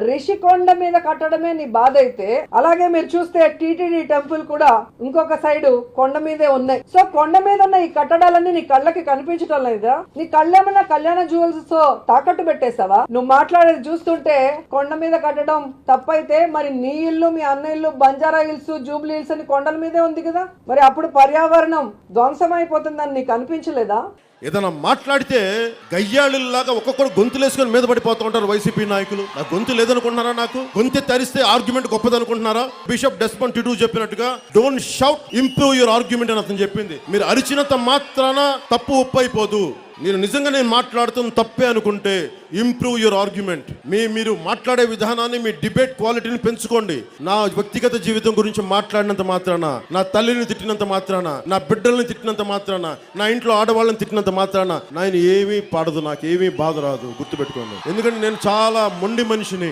రిషికొండ మీద కట్టడమే నీ బాధ అయితే, అలాగే మీరు చూస్తే టీటీడీ టెంపుల్ కూడా ఇంకొక సైడ్ కొండ మీదే ఉన్నాయి. సో కొండ మీద ఉన్న ఈ కట్టడాలన్నీ నీ కళ్ళకి కనిపించడం లేదా? నీ కళ్ళేమన్నా కళ్యాణ జ్యువెల్స్ తో తాకట్టు పెట్టేసావా? నువ్వు మాట్లాడేది చూస్తుంటే కొండ మీద కట్టడం తప్పైతే మరి నీ ఇల్లు, మీ అన్న ఇల్లు బంజారా హిల్స్, జూబ్లీ హిల్స్ అని కొండల మీదే ఉంది కదా, మరి అప్పుడు పర్యావరణం ధ్వంసం అయిపోతుందని నీకు అనిపించలేదా? ఏదైనా మాట్లాడితే గయ్యాళుల్లాగా ఒక్కొక్కరు గొంతులేసుకొని మీద పడిపోతూ ఉంటారు వైసీపీ నాయకులు. నా గొంతు లేదనుకుంటున్నారా? నాకు గొంతు తరిస్తే ఆర్గ్యుమెంట్ గొప్పదనుకుంటున్నారా? బిషప్ డెస్మండ్ టుటు చెప్పినట్టుగా don't shout, improve your argument అని అతను చెప్పింది. మీరు అరిచినంత మాత్రాన తప్పు ఒప్పు అయిపోదు. నేను నిజంగా నేను మాట్లాడుతున్న తప్పే అనుకుంటే ఇంప్రూవ్ యువర్ ఆర్గ్యుమెంట్. మీరు మాట్లాడే విధానాన్ని, మీ డిబేట్ క్వాలిటీని పెంచుకోండి. నా వ్యక్తిగత జీవితం గురించి మాట్లాడినంత మాత్రాన, నా తల్లిని తిట్టినంత మాత్రాన, నా బిడ్డల్ని తిట్టినంత మాత్రాన, నా ఇంట్లో ఆడవాళ్ళని తిట్టినంత మాత్రాన నాయన ఏమీ పాడదు, నాకు ఏమీ బాధ రాదు. గుర్తుపెట్టుకోండి. ఎందుకంటే నేను చాలా మొండి మనిషిని.